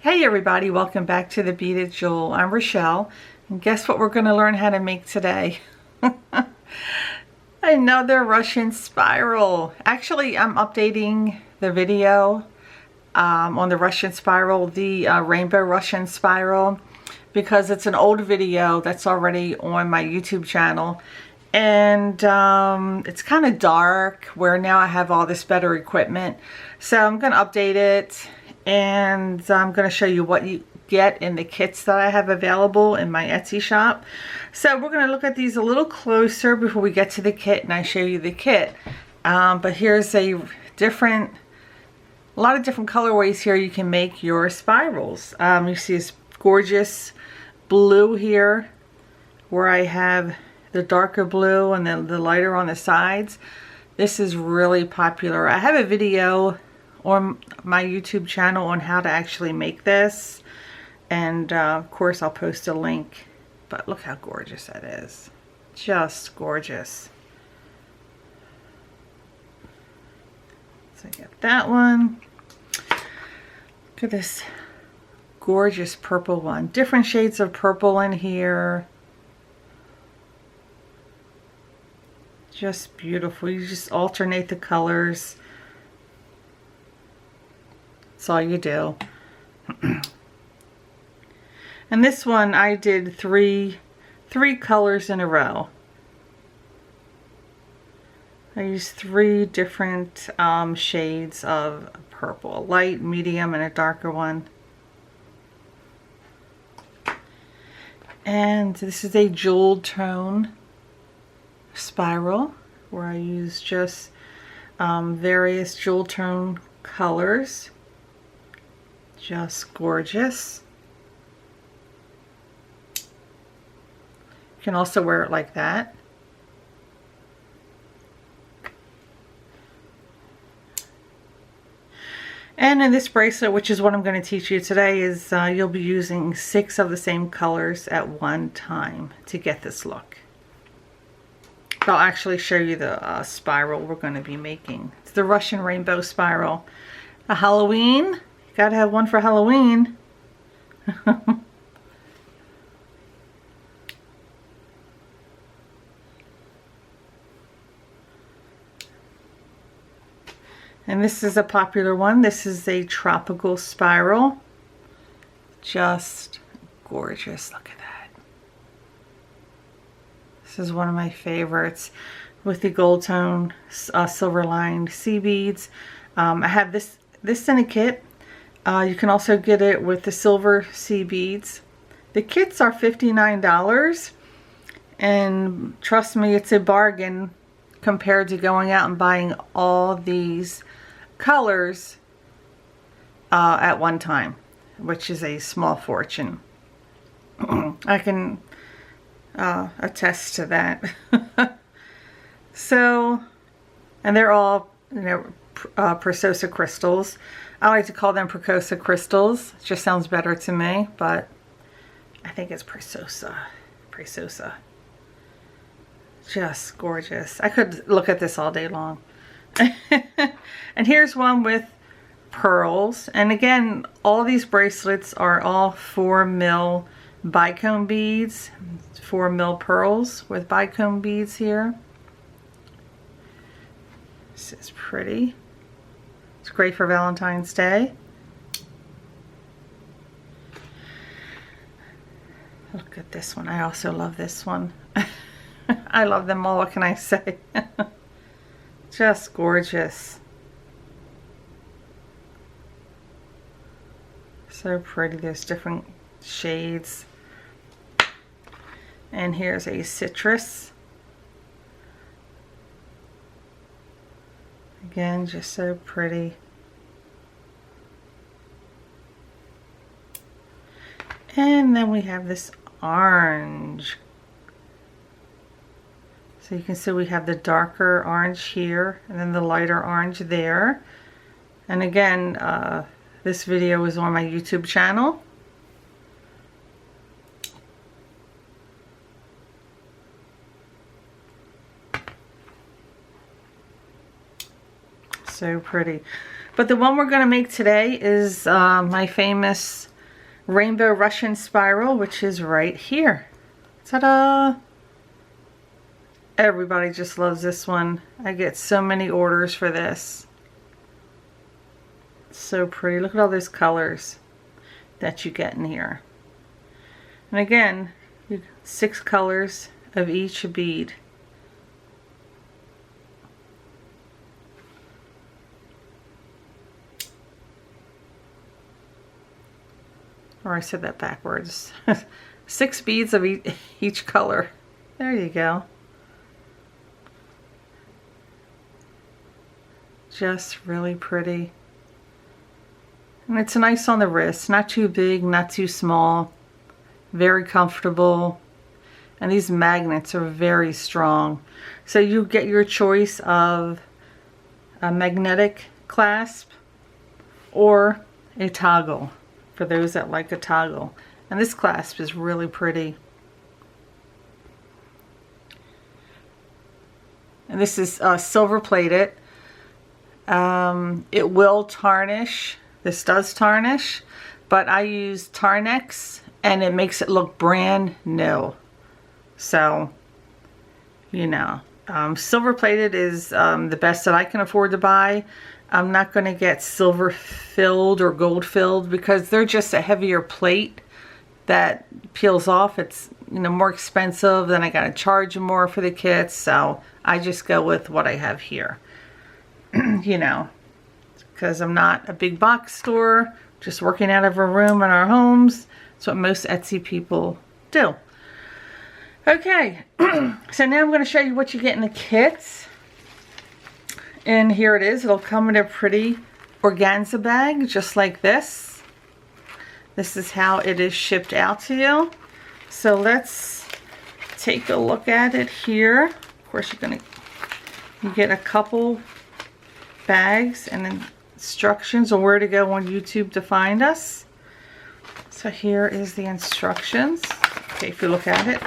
Hey everybody, welcome back to the Beaded Jewel. I'm Rochelle, and guess what we're going to learn how to make today? Another Russian spiral. Actually, I'm updating the video on the Russian spiral, the rainbow Russian spiral, because it's an old video that's already on my YouTube channel. And it's kind of dark where now I have all this better equipment. So I'm going to update it. And I'm going to show you what you get in the kits that I have available in my Etsy shop. So we're going to look at these a little closer before we get to the kit and I show you the kit. But here's a lot of different colorways here you can make your spirals. You see this gorgeous blue here where I have the darker blue and then the lighter on the sides. This is really popular. I have a video on my YouTube channel on how to actually make this, and of course I'll post a link. But look how gorgeous that is, just gorgeous. So I got that one. Look at this gorgeous purple one, different shades of purple in here, just beautiful. You just alternate the colors. That's all you do. And this one I did three colors in a row. I used 3 different shades of purple, a light, medium, and a darker one. And this is a jeweled tone spiral where I use just various jewel tone colors. Just gorgeous. You can also wear it like that. And in this bracelet, which is what I'm going to teach you today, is you'll be using 6 of the same colors at one time to get this look. I'll actually show you the spiral we're going to be making. It's the Russian rainbow spiral. A Halloween. Gotta have one for Halloween. And this is a popular one. This is a tropical spiral. Just gorgeous. Look at that. This is one of my favorites with the gold tone silver lined sea beads. I have this in a kit. You can also get it with the silver sea beads. The kits are $59, and trust me, it's a bargain compared to going out and buying all these colors at one time, which is a small fortune. I can attest to that. So, and they're all, you know, Preciosa crystals. I like to call them Preciosa crystals. It just sounds better to me, but I think it's Preciosa. Preciosa. Just gorgeous. I could look at this all day long. And here's one with pearls. And again, all these bracelets are all 4mm bicone beads. 4mm pearls with bicone beads here. This is pretty. It's great for Valentine's Day. Look at this one. I also love this one. I love them all. What can I say? Just gorgeous. So pretty. There's different shades. And here's a citrus. Again, just so pretty. And then we have this orange. So you can see we have the darker orange here and then the lighter orange there. And again, this video is on my YouTube channel. So pretty. But the one we're going to make today is my famous Rainbow Russian Spiral, which is right here. Ta-da! Everybody just loves this one. I get so many orders for this. It's so pretty. Look at all those colors that you get in here. And again, 6 colors of each bead. Or I said that backwards. 6 beads of each color. There you go. Just really pretty. And it's nice on the wrist. Not too big, not too small. Very comfortable. And these magnets are very strong. So you get your choice of a magnetic clasp or a toggle, for those that like a toggle. And this clasp is really pretty. And this is silver plated. It will tarnish. This does tarnish, but I use Tarnex and it makes it look brand new. So, you know, silver plated is the best that I can afford to buy. I'm not going to get silver filled or gold filled because they're just a heavier plate that peels off. It's, you know, more expensive, then I got to charge more for the kits. So I just go with what I have here. You know, because I'm not a big box store, just working out of a room in our homes. That's what most Etsy people do. Okay, so now I'm going to show you what you get in the kits. And here it is. It'll come in a pretty organza bag, just like this. This is how it is shipped out to you. So let's take a look at it here. Of course, you get a couple bags and instructions on where to go on YouTube to find us. So here is the instructions. Okay, if you look at it,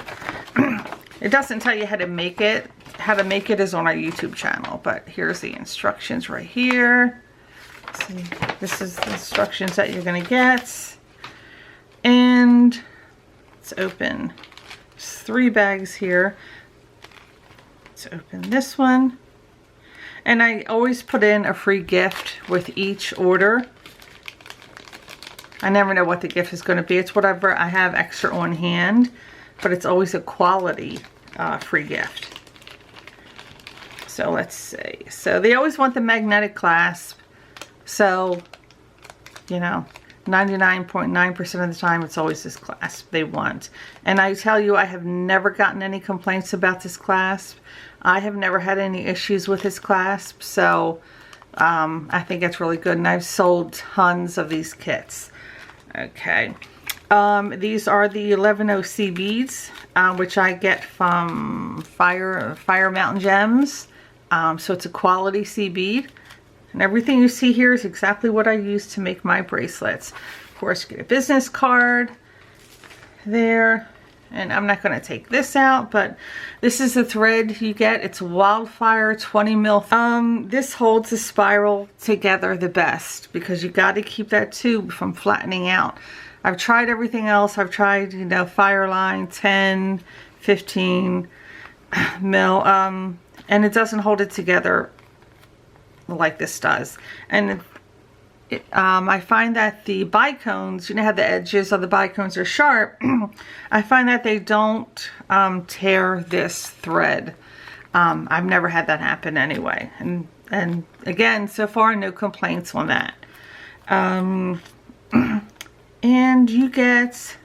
it doesn't tell you how to make it. How to make it is on our YouTube channel, but here's the instructions right here. See, this is the instructions that you're going to get. And let's open. There's 3 bags here. Let's open this one. And I always put in a free gift with each order. I never know what the gift is going to be. It's whatever I have extra on hand, but it's always a quality free gift. So let's see. So they always want the magnetic clasp. So, you know, 99.9% of the time it's always this clasp they want. And I tell you, I have never gotten any complaints about this clasp. I have never had any issues with this clasp, so I think it's really good, and I've sold tons of these kits. Okay, these are the 11OC beads, which I get from Fire Mountain Gems. So it's a quality C bead, and everything you see here is exactly what I use to make my bracelets. Of course, you get a business card there. And I'm not going to take this out, but this is the thread you get. It's WildFire 20 mil. This holds the spiral together the best because you got to keep that tube from flattening out. I've tried everything else. I've tried, you know, Fireline 10, 15 mil, and it doesn't hold it together like this does. And I find that the bicones, you know how the edges of the bicones are sharp, I find that they don't tear this thread. I've never had that happen anyway. And again, so far, no complaints on that. And you get,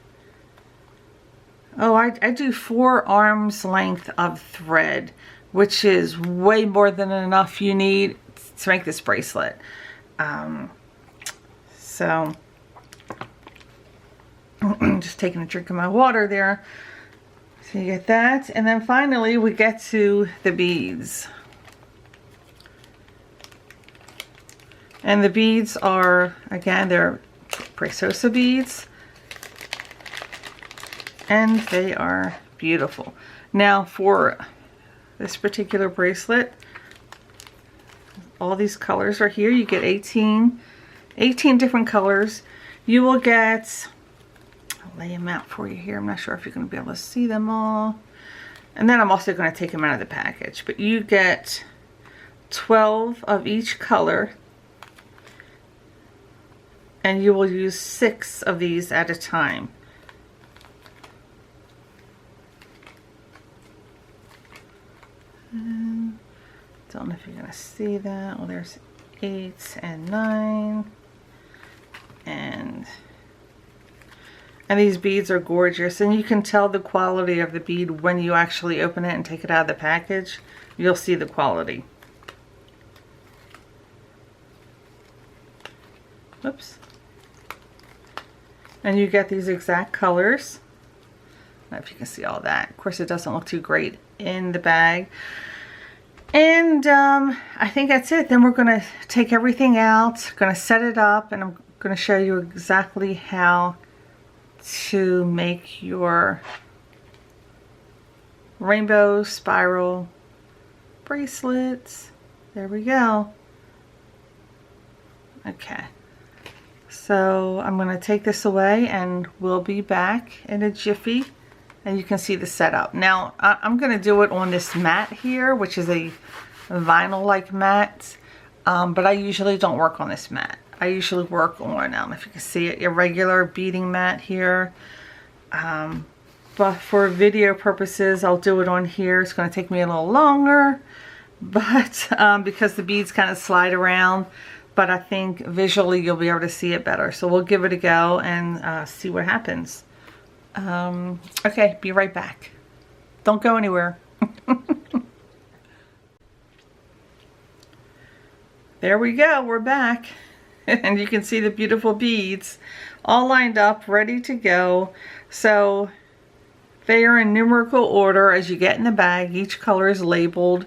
I do 4 arms length of thread, which is way more than enough you need to make this bracelet. So, just taking a drink of my water there. So you get that. And then finally we get to the beads. And the beads are, again, they're Preciosa beads. And they are beautiful. Now for this particular bracelet, all these colors are here. You get 18 different colors. You will get, I'll lay them out for you here. I'm not sure if you're going to be able to see them all. And then I'm also going to take them out of the package. But you get 12 of each color. And you will use 6 of these at a time. Don't know if you're going to see that. Well, there's 8 and 9. And these beads are gorgeous. And you can tell the quality of the bead when you actually open it and take it out of the package. You'll see the quality. Oops. And you get these exact colors. I don't know if you can see all that. Of course, it doesn't look too great in the bag. And I think that's it. Then we're going to take everything out, going to set it up, and I'm going to show you exactly how to make your rainbow spiral bracelets. There we go. Okay. So I'm going to take this away and we'll be back in a jiffy. And you can see the setup. Now, I'm going to do it on this mat here, which is a vinyl-like mat. But I usually don't work on this mat. I usually work on, I don't know if you can see it, a regular beading mat here. But for video purposes, I'll do it on here. It's going to take me a little longer. But because the beads kind of slide around. But I think visually you'll be able to see it better. So we'll give it a go and see what happens. Okay, be right back. Don't go anywhere. There we go, we're back. And you can see the beautiful beads all lined up, ready to go. So they are in numerical order as you get in the bag. Each color is labeled,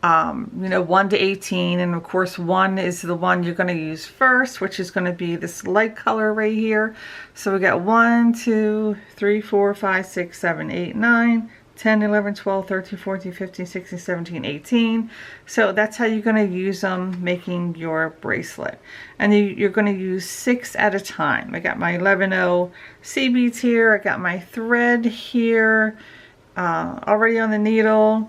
you know, 1 to 18. And of course, 1 is the one you're going to use first, which is going to be this light color right here. So we got 1, 2, 3, 4, 5, 6, 7, 8, 9, 10, 11, 12, 13, 14, 15, 16, 17, 18. So that's how you're going to use them making your bracelet. And you're going to use 6 at a time. I got my 11-0 C beads here. I got my thread here already on the needle.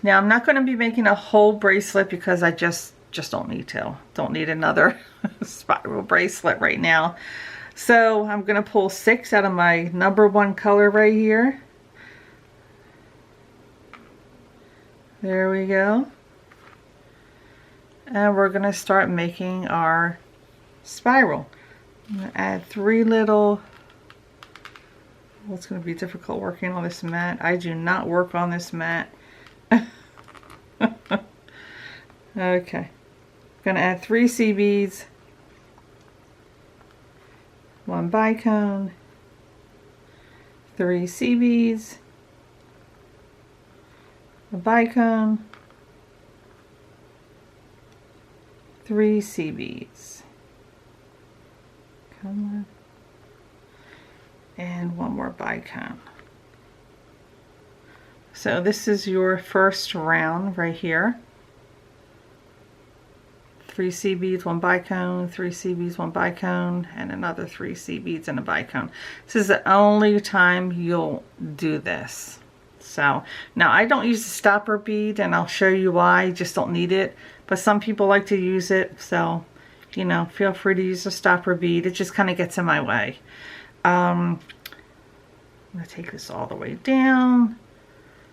Now I'm not going to be making a whole bracelet because I just don't need to. Don't need another spiral bracelet right now. So I'm going to pull 6 out of my number 1 color right here. There we go. And we're going to start making our spiral. I'm going to add 3 little, well, it's going to be difficult working on this mat. I do not work on this mat. Okay. I'm going to add 3 C beads, 1 bicone, 3 C beads, a bicone, 3 C beads. Come on. And 1 more bicone. So this is your first round right here. 3 C beads, 1 bicone, 3 C beads, 1 bicone, and another 3 C beads and a bicone. This is the only time you'll do this. So now I don't use the stopper bead, and I'll show you why. I just don't need it. But some people like to use it, so you know, feel free to use a stopper bead. It just kind of gets in my way. I'm gonna take this all the way down.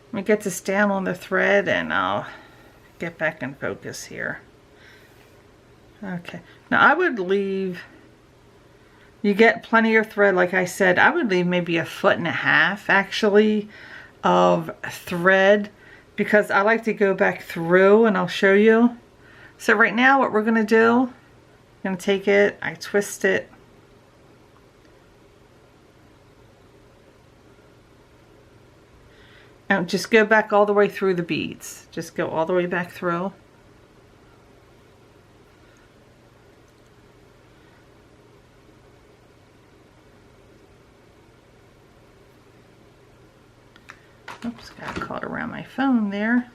Let me get this down on the thread, and I'll get back in focus here. Okay, now I would leave, you get plenty of thread, like I said. I would leave maybe 1.5 feet actually of thread, because I like to go back through, and I'll show you. So right now what we're going to do, I'm going to take it, I twist it, and just go back all the way through the beads. Just go all the way back through. Oops, got caught around my phone there.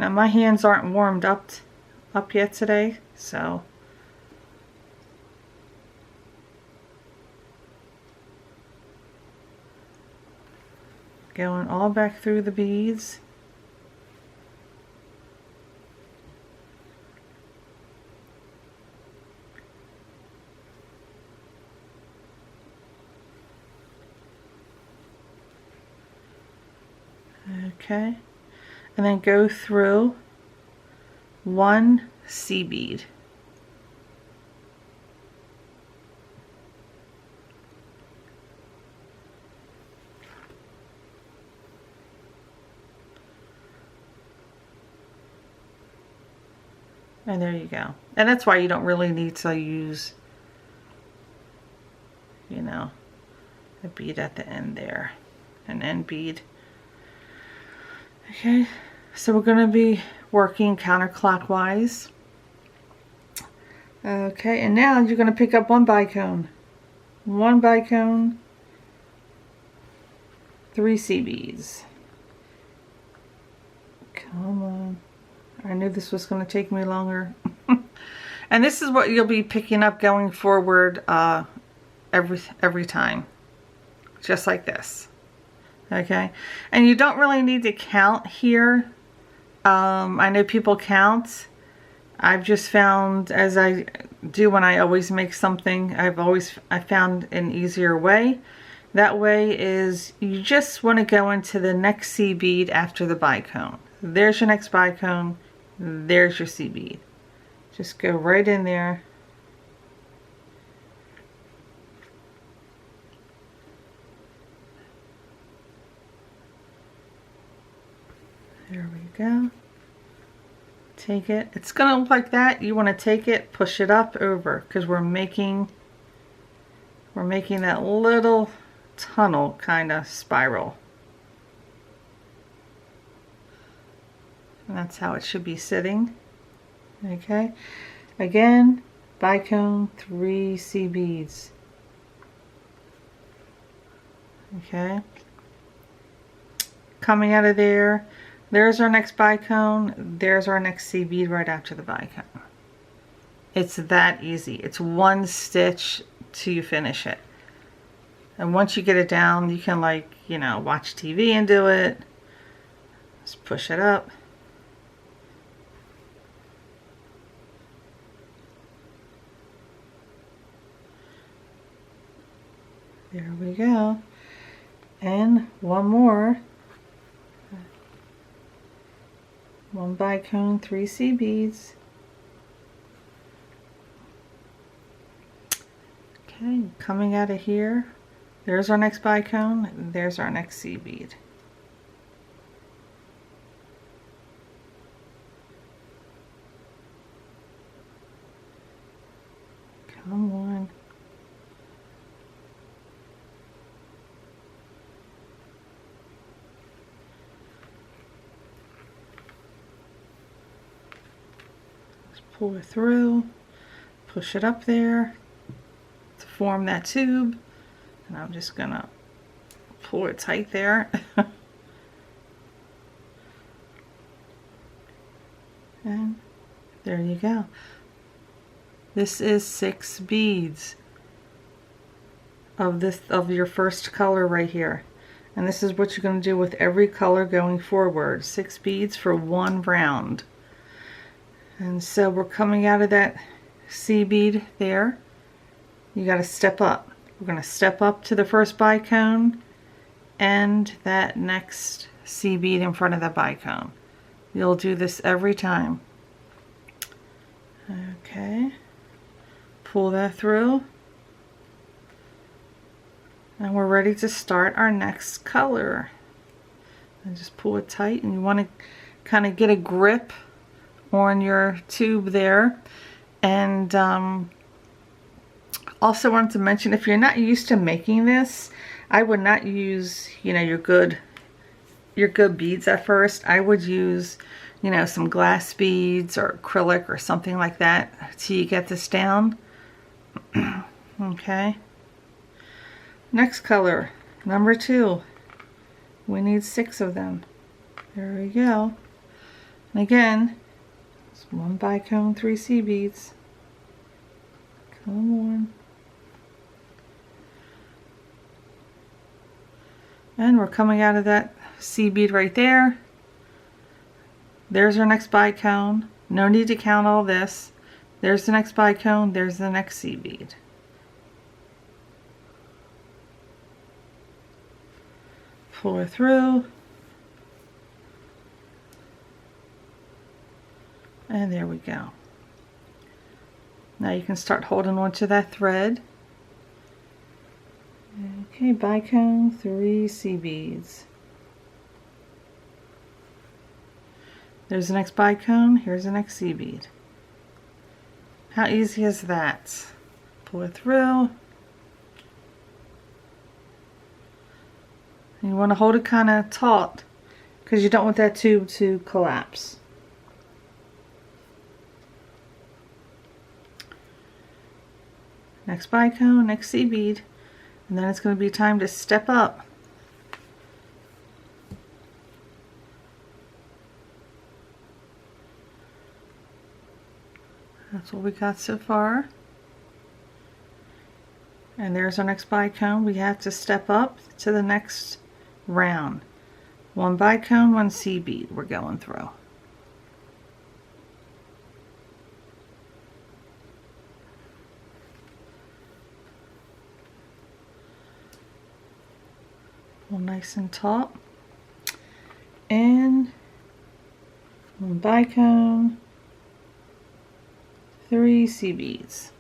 Now my hands aren't warmed up yet today, so going all back through the beads. Okay, and then go through one C bead. And there you go. And that's why you don't really need to use, you know, a bead at the end there, an end bead. Okay, so we're going to be working counterclockwise. Okay, and now you're going to pick up one bicone. One bicone, 3 C beads. Come on. I knew this was going to take me longer. And this is what you'll be picking up going forward every time. Just like this. Okay, and you don't really need to count here. I know people count. I've just found, as I do when I always make something, I found an easier way. That way is you just want to go into the next C bead after the bicone. There's your next bicone. There's your C bead. Just go right in there. There we go. Take it. It's going to look like that. You want to take it, push it up over, because we're making that little tunnel kind of spiral. And that's how it should be sitting. Okay. Again, bicone, 3 C beads. Okay. Coming out of there. There's our next bicone. There's our next C bead right after the bicone. It's that easy. It's one stitch till you finish it. And once you get it down, you can, like, you know, watch TV and do it. Just push it up. There we go. And one more. One bicone, 3 C beads. Okay, coming out of here, there's our next bicone, there's our next C bead. Come on. Pull it through, push it up there to form that tube, and I'm just gonna pull it tight there. And there you go. This is 6 beads of your first color right here, and this is what you're going to do with every color going forward. 6 beads for 1 round. And so we're coming out of that C bead there. You got to step up. We're going to step up to the first bicone and that next C bead in front of the bicone. You'll do this every time. Okay. Pull that through. And we're ready to start our next color. And just pull it tight, and you want to kind of get a grip on your tube there. And also wanted to mention, if you're not used to making this, I would not use, you know, your good beads at first. I would use, you know, some glass beads or acrylic or something like that till you get this down. Okay. Next color, number 2. We need 6 of them. There we go. And again, it's 1 bicone, 3 C beads. Come on. And we're coming out of that C bead right there. There's our next bicone. No need to count all this. There's the next bicone. There's the next C bead. Pull her through. And there we go. Now you can start holding on to that thread. Okay, bicone, 3 C beads. There's the next bicone, here's the next C bead. How easy is that? Pull it through. And you want to hold it kind of taut because you don't want that tube to collapse. Next bicone, next C bead, and then it's going to be time to step up. That's what we got so far. And there's our next bicone. We have to step up to the next round. 1 bicone, 1 C bead we're going through. Nice and taut, and 1 bicone, 3 C beads.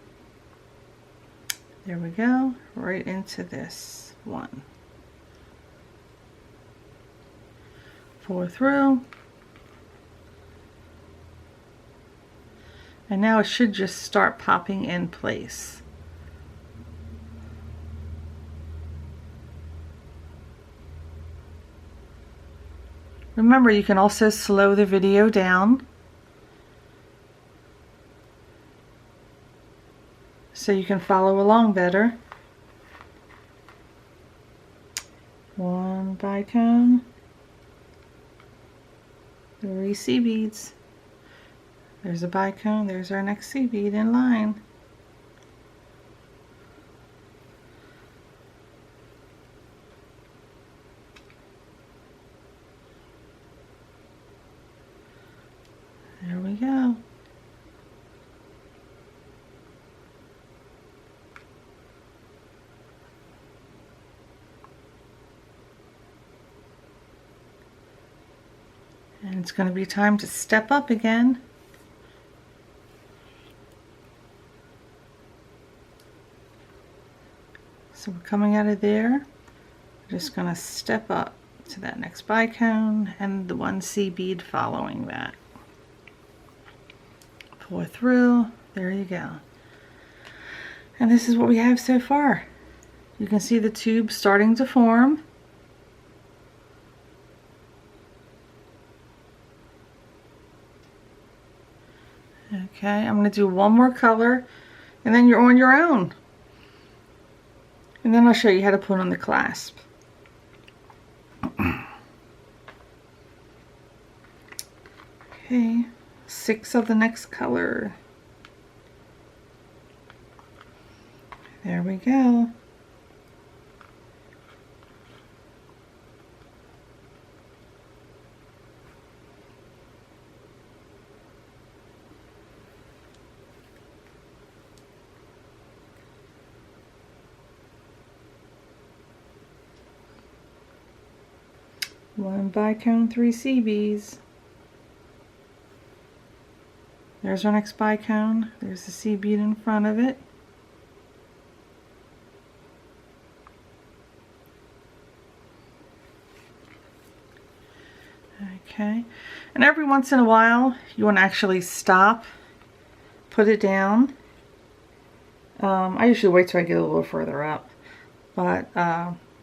There we go, right into this one. Pull her through, and now it should just start popping in place. Remember, you can also slow the video down so you can follow along better. 1 bicone, 3 C beads. There's a bicone, there's our next C bead in line. There we go. And it's going to be time to step up again. So we're coming out of there. We're just going to step up to that next bicone and the 1 C bead following that. Pull it through. There you go. And this is what we have so far. You can see the tube starting to form. Okay, I'm going to do one more color and then you're on your own. And then I'll show you how to put on the clasp. Okay, 6 of the next color. There we go. One bicone, 3 C beads. There's our next bicone. There's the C bead in front of it. Okay, and every once in a while you want to actually stop, put it down. I usually wait till I get a little further up, but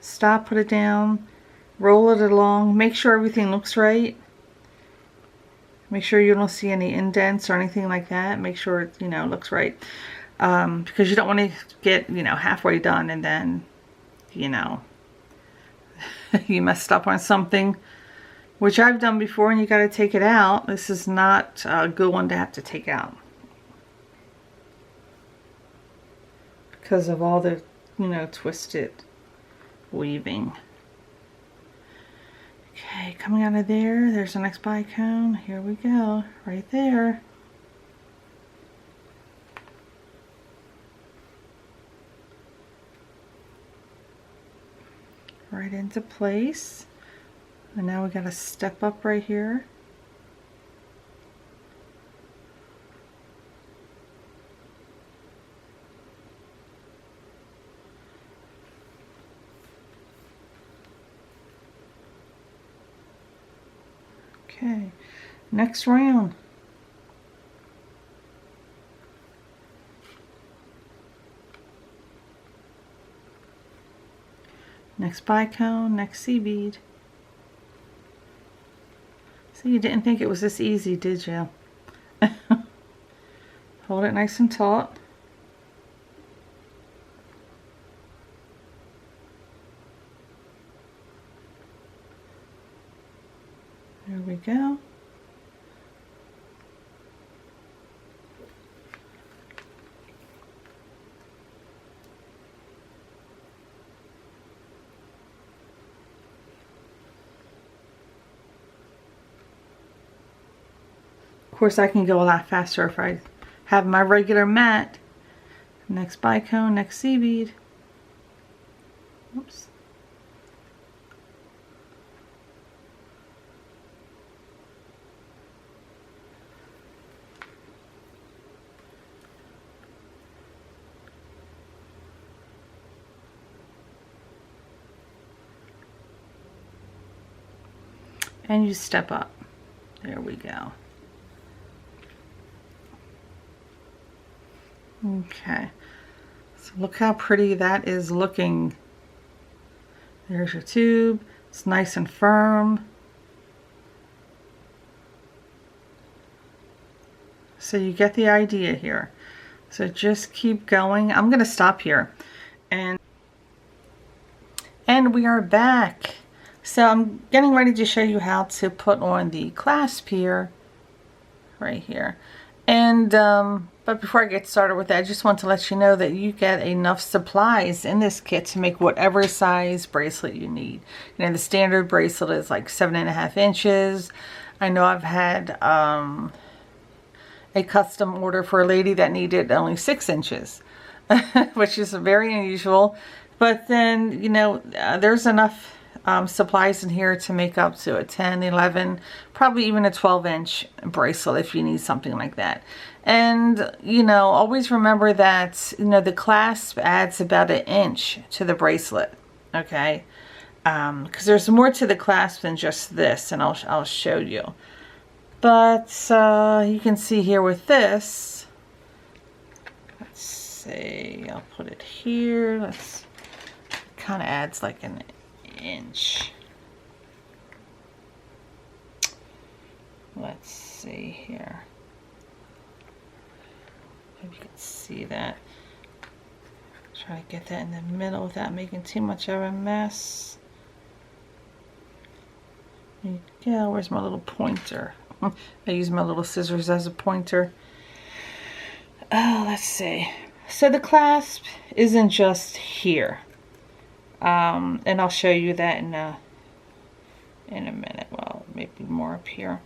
stop, put it down, roll it along, make sure everything looks right. Make sure you don't see any indents or anything like that. Make sure it, looks right, because you don't want to get, halfway done and then, you messed up on something. which I've done before, and you got to take it out. This is not a good one to have to take out because of all the, you know, twisted weaving. Okay, coming out of there, there's the next bicone. Here we go, right there. Right into place. And now we got to step up right here. Okay, next round. Next bicone, next sea bead. So you didn't think it was this easy, did you? Hold it nice and taut. There we go. Of course, I can go a lot faster if I have my regular mat. Next bicone, next sea bead. Oops. And you step up. There we go. Okay, so look how pretty that is looking. There's your tube. It's nice and firm. So you get the idea here. So just keep going. I'm going to stop here. And we are back. So I'm getting ready to show you how to put on the clasp here, right here. And but before I get started with that, I just want to let you know that you get enough supplies in this kit to make whatever size bracelet you need. You know, the standard bracelet is like 7.5 inches. I know I've had a custom order for a lady that needed only 6 inches, which is very unusual. But then, you know, there's enough supplies in here to make up to a 10, 11, probably even a 12-inch bracelet if you need something like that. And, you know, always remember that, you know, the clasp adds about 1 inch to the bracelet, okay? Because there's more to the clasp than just this, and I'll show you. But you can see here with this, let's see, I'll put it here. Let's kind of adds like 1 inch. Let's see here. Hope you can see that. Try to get that in the middle without making too much of a mess. There you go. Where's my little pointer? I use my little scissors as a pointer. Oh, let's see. So the clasp isn't just here. And I'll show you that in a minute. Well, maybe more up here.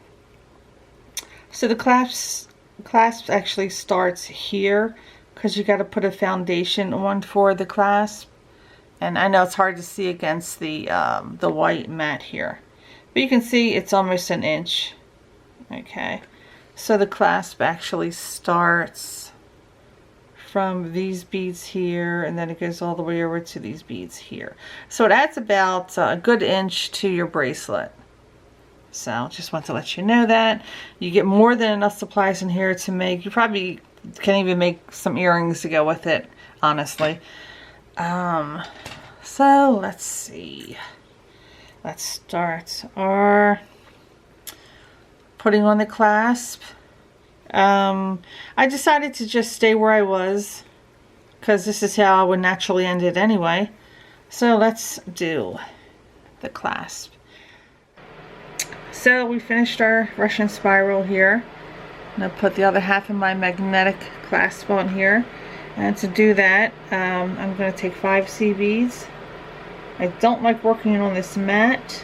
So the clasp actually starts here because you got to put a foundation on for the clasp. And I know it's hard to see against the white mat here, but you can see it's almost 1 inch. Okay, so the clasp actually starts from these beads here, and then it goes all the way over to these beads here. So it adds about a good inch to your bracelet. So just want to let you know that. You get more than enough supplies in here to make, you probably can even make some earrings to go with it, honestly. So let's see. Let's start our putting on the clasp. I decided to just stay where I was because this is how I would naturally end it anyway. So let's do the clasp. So we finished our Russian spiral here. I'm going to put the other half of my magnetic clasp on here. And to do that, I'm going to take 5 C beads. I don't like working on this mat,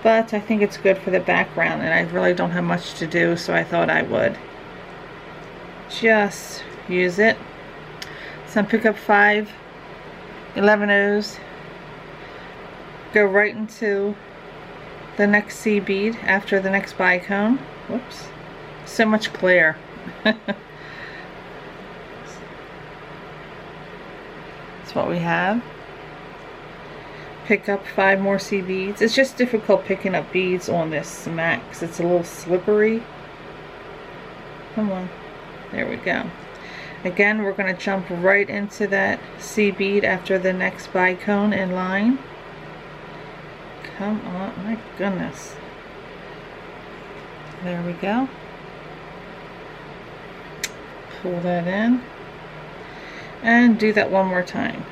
but I think it's good for the background, and I really don't have much to do, so I thought I would just use it. So I pick up 5 11-0s, go right into the next C bead after the next bicone. Whoops, so much glare. That's what we have. Pick up 5 more C beads. It's just difficult picking up beads on this mat because it's a little slippery. Come on, there we go. Again, we're going to jump right into that C bead after the next bicone in line. Come on, my goodness. There we go. Pull that in. And do that one more time.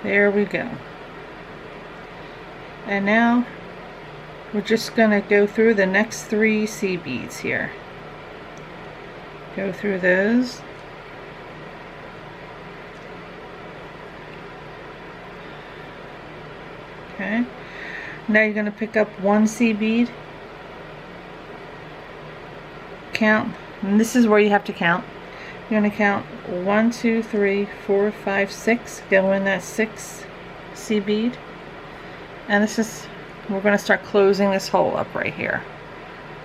There we go. And now we're just going to go through the next 3 C beads here. Go through those. Okay. Now you're going to pick up 1 C bead. Count. And this is where you have to count. You're going to count 1, 2, 3, 4, 5, 6. Go in that 6 C bead. And this is, we're going to start closing this hole up right here.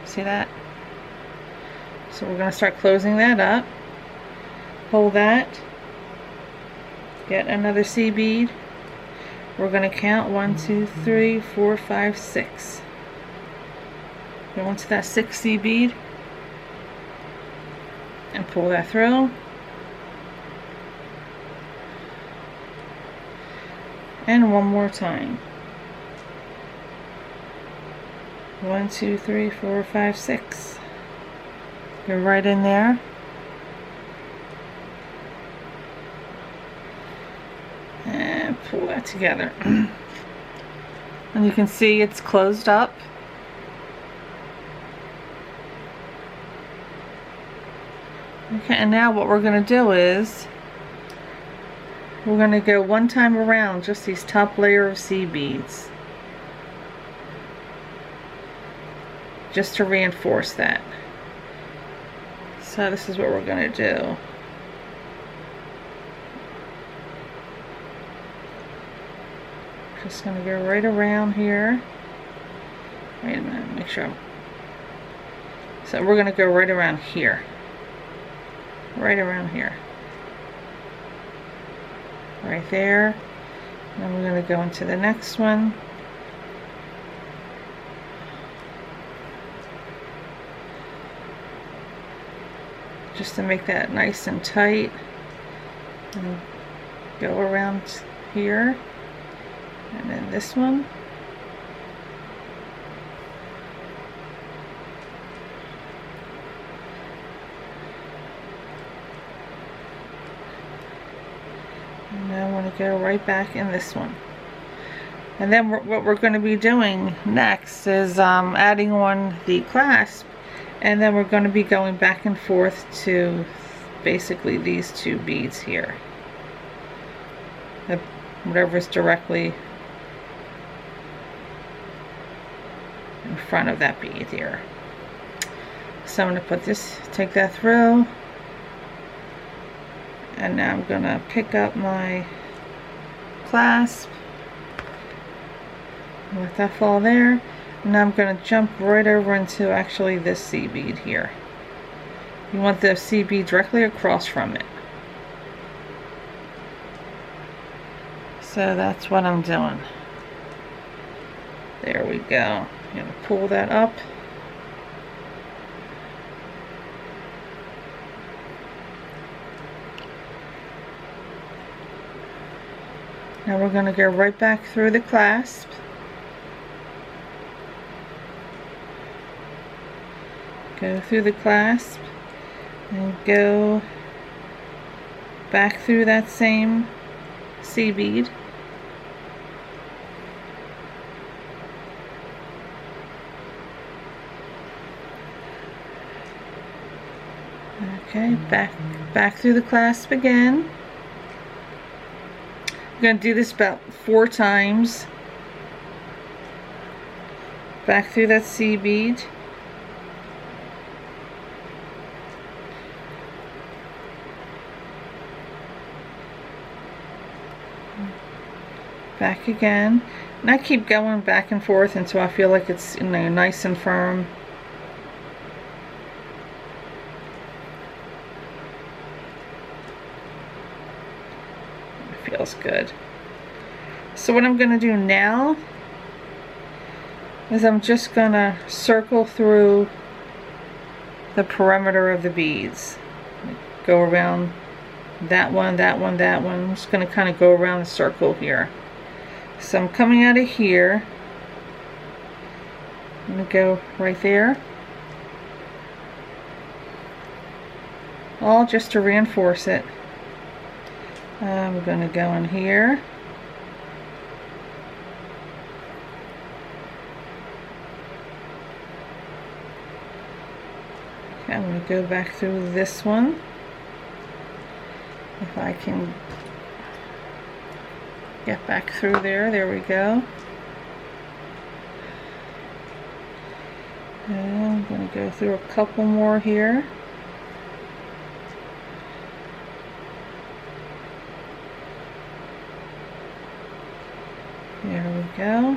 See that? So we're going to start closing that up. Hold that. Get another C bead. We're going to count 1, 2, 3, 4, 5, 6. Go into that 6 C bead. And pull that through. And one more time. 1, 2, 3, 4, 5, 6. Go right in there. And pull that together. And you can see it's closed up. Okay, and now what we're going to do is we're going to go one time around just these top layer of C beads, just to reinforce that. So this is what we're going to do. Just going to go right around here. Wait a minute, make sure. So we're going to go right around here. Right around here. Right there. And we're going to go into the next one. Just to make that nice and tight. And go around here. And then this one. I want to go right back in this one. And then what we're going to be doing next is adding on the clasp, and then we're going to be going back and forth to basically these 2 beads here. Whatever's directly in front of that bead here. So I'm going to put this, take that through. And now I'm going to pick up my clasp, let that fall there, and now I'm going to jump right over into actually this C bead here. You want the C bead directly across from it. So that's what I'm doing. There we go. I'm going to pull that up. Now we're going to go right back through the clasp. Go through the clasp and go back through that same C bead. Okay, back through the clasp again. I'm going to do this about 4 times. Back through that C bead. Back again. And I keep going back and forth until I feel like it's, you know, nice and firm. Feels good. So what I'm going to do now is I'm just going to circle through the perimeter of the beads. Go around that one, that one, that one. I'm just going to kind of go around the circle here. So I'm coming out of here. I'm going to go right there. All just to reinforce it. I'm going to go in here. Okay, I'm going to go back through this one. If I can get back through there. There we go. And I'm going to go through a couple more here. There we go.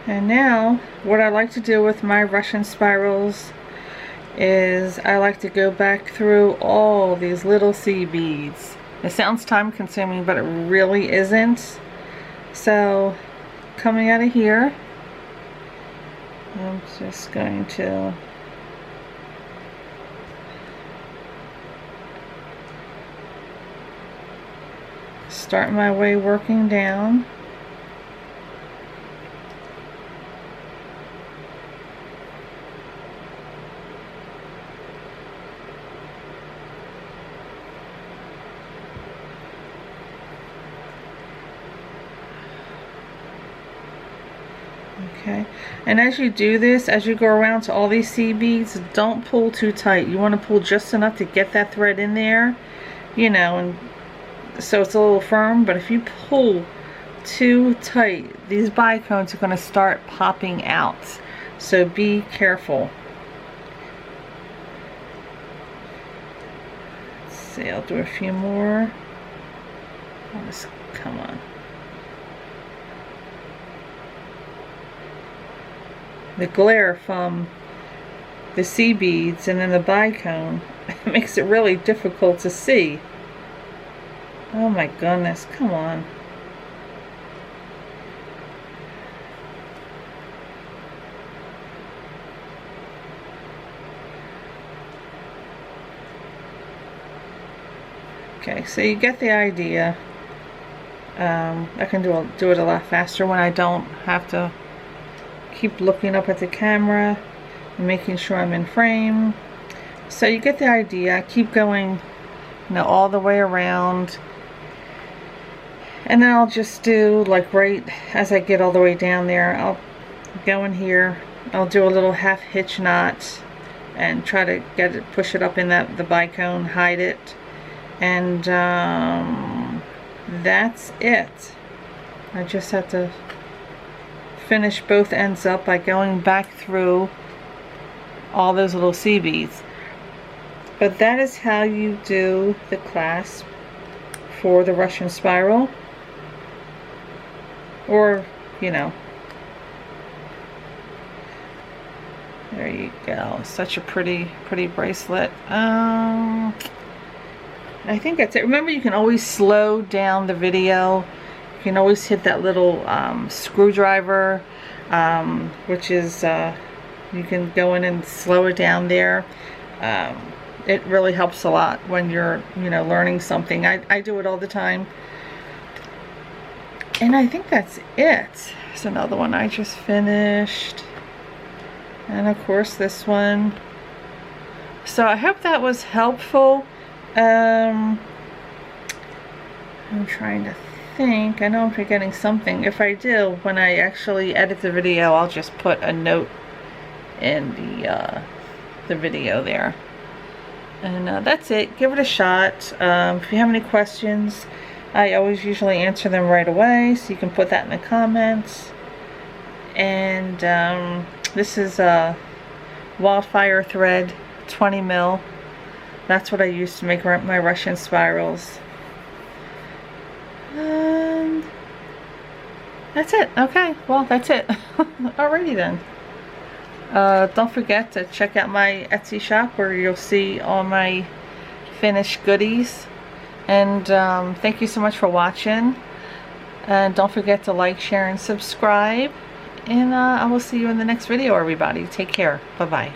And now what I like to do with my Russian spirals is I like to go back through all these little C beads. It sounds time consuming, but it really isn't. So coming out of here, I'm just going to start my way working down. Okay, and as you do this, as you go around to all these C beads, don't pull too tight. You want to pull just enough to get that thread in there, you know, and so it's a little firm. But if you pull too tight, these bicones are going to start popping out, so be careful. Let's see, I'll do a few more. Come on. The glare from the C beads and then the bicone makes it really difficult to see. Oh my goodness, come on. Okay, so you get the idea. I can do it a lot faster when I don't have to keep looking up at the camera and making sure I'm in frame. So you get the idea. I keep going, you know, all the way around, and then I'll just do, like, right as I get all the way down there, I'll go in here, I'll do a little half hitch knot and try to get it, push it up in the bicone, hide it, and that's it. I just have to finish both ends up by going back through all those little C beads. But that is how you do the clasp for the Russian spiral, or, you know, there you go. Such a pretty bracelet. I think that's it. Remember, you can always slow down the video. You can always hit that little screwdriver, which is, you can go in and slow it down there. It really helps a lot when you're, you know, learning something. I do it all the time. And I think that's it. There's another one I just finished. And of course this one. So I hope that was helpful. I'm trying to think. I know I'm forgetting something. If I do, when I actually edit the video, I'll just put a note in the video there. And that's it. Give it a shot. If you have any questions, I always usually answer them right away, so you can put that in the comments. And this is a WildFire Thread 20 mil. That's what I use to make my Russian spirals. And that's it. Okay, well, that's it. Alrighty then. Don't forget to check out my Etsy shop where you'll see all my finished goodies. And thank you so much for watching. And don't forget to like, share, and subscribe. And I will see you in the next video, everybody. Take care. Bye-bye.